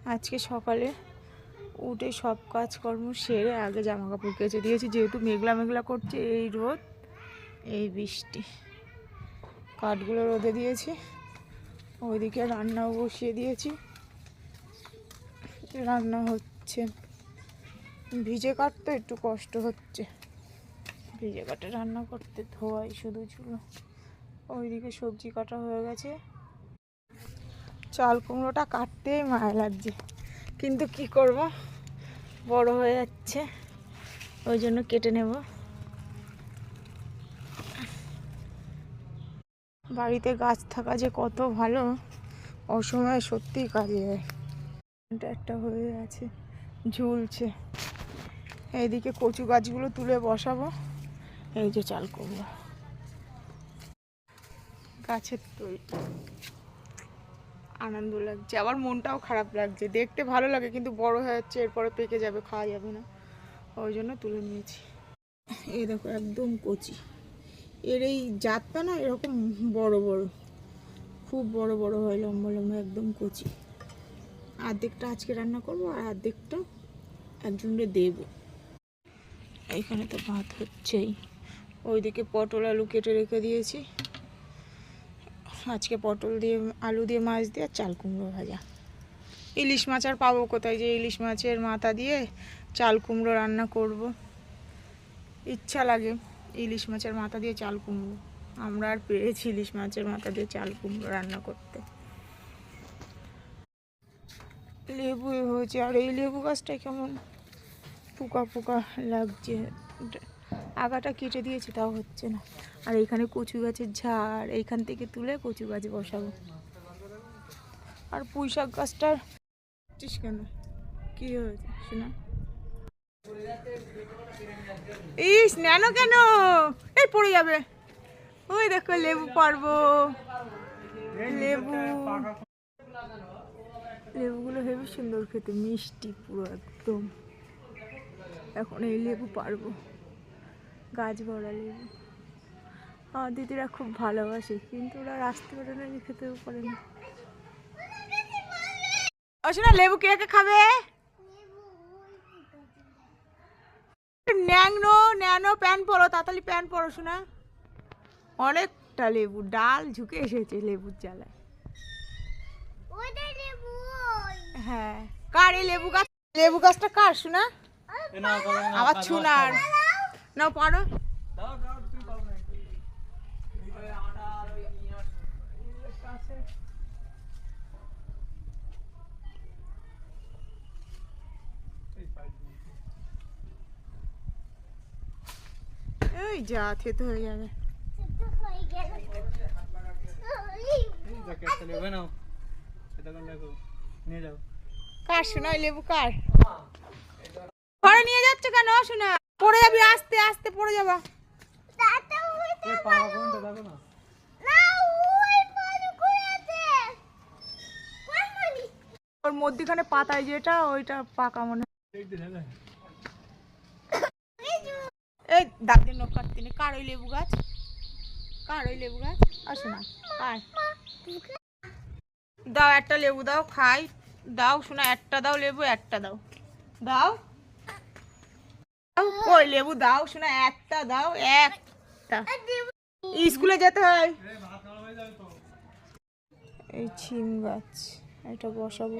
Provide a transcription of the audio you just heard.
আজকে সকালে উঠে সব কাজকর্ম সেরে আগে জামা কাপড় কেচে দিয়েছি, যেহেতু মেঘলা মেঘলা করছে, এই রোদ এই বৃষ্টি। কাঠগুলো রোদে দিয়েছি, ওইদিকে রান্নাও বসিয়ে দিয়েছি, রান্না হচ্ছে। ভিজে কাঠ তো একটু কষ্ট হচ্ছে, ভিজে কাঠে রান্না করতে ধোয়াই শুধু চুলো। ওইদিকে সবজি কাটা হয়ে গেছে, চাল কুমড়োটা কাটতেই মায়া লাগছে, কিন্তু কি করব, বড় হয়ে যাচ্ছে, ওই জন্য কেটে নেব। বাড়িতে গাছ থাকা যে কত ভালো, অসময়ে সত্যিই কাজে যায়। একটা হয়ে আছে, ঝুলছে। এইদিকে কচু গাছগুলো তুলে বসাবো। এই যে চাল কুমড়ো গাছের তৈরি, আনন্দ লাগছে, আবার মনটাও খারাপ লাগছে। দেখতে ভালো লাগে, কিন্তু বড় হয়ে যাচ্ছে, এরপরে পেকে যাবে, খাওয়া যাবে না, ওই জন্য তুলে নিয়েছি। এই দেখো একদম কচি, এর এই জাতটা না এরকম বড় বড়, খুব বড় বড় হয়, লম্বা লম্বা, একদম কচি। অর্ধেকটা আজকে রান্না করবো, আর অর্ধেকটা একজনকে দেবো। এইখানে তো ভাত হচ্ছেই, ওইদিকে পটল আলু কেটে রেখে দিয়েছি। আজকে পটল দিয়ে আলু দিয়ে মাছ দিয়ে আর চাল কুমড়ো ভাজা। ইলিশ মাছ আর পাবো কোথায়, যে ইলিশ মাছের মাথা দিয়ে চাল কুমড়ো রান্না করব, ইচ্ছা লাগে ইলিশ মাছের মাথা দিয়ে চাল কুমড়ো। আমরা আর পেরেছি ইলিশ মাছের মাথা দিয়ে চাল কুমড়ো রান্না করতে। লেবু হয়েছে, আর এই লেবু গাছটা কেমন পোকা পোকা লাগছে, আগাটা কেটে দিয়েছি তাও হচ্ছে না। আর এইখানে কচু গাছের ঝাড়, এইখান থেকে তুলে কচু গাছ বসাবো। আর পুঁই শাক গাছটার কেন, কি হয়েছে শোনা? ইস নেনো কেন, এই পড়ে যাবে। ওই দেখো লেবু পারবো, লেবু, লেবুগুলো হেবি সুন্দর খেতে, মিষ্টি পুরো একদম। এখন এই লেবু পারবো, গাছ ভরা লেবু। আমার দিদিরা খুব ভালোবাসে, কিন্তু ওরা আসতে পারে না, খেতেও পারে না। শোনা লেবু কে কে খাবে? ন্যাংনো ন্যানো প্যান্ট পরো, তাড়াতাড়ি প্যান্ট পরো শোনা। অনেকটা লেবু, ডাল ঝুঁকে এসেছে লেবুর জ্বালায়। হ্যাঁ, কার এই লেবু গাছ? লেবু গাছটা কার শোনা? আমার ছুনার। নাও পারো। এই যা, খেতে হয়ে যাবে। কার শোনা লেবু, কার ঘরে নিয়ে যাচ্ছে কেন শোনা? পড়ে যাবি, আস্তে আস্তে পড়ে যাবা। ওর মধ্যখানে পাতায় যেটা, ওইটা পাকা মনে হয়। এই দাঁতের নখ কাটতে নেই। কার ওই লেবু গাছ, কার ওই লেবু গাছ? আসো না, কার? দাও একটা লেবু দাও, খাই। দাও শোনা, একটা দাও লেবু, একটা দাও, দাও কই লেবু দাও শোনা, একটা দাও, একটা। স্কুলে যেতে হয়। এই ছিম গাছ, এটা বসাবো।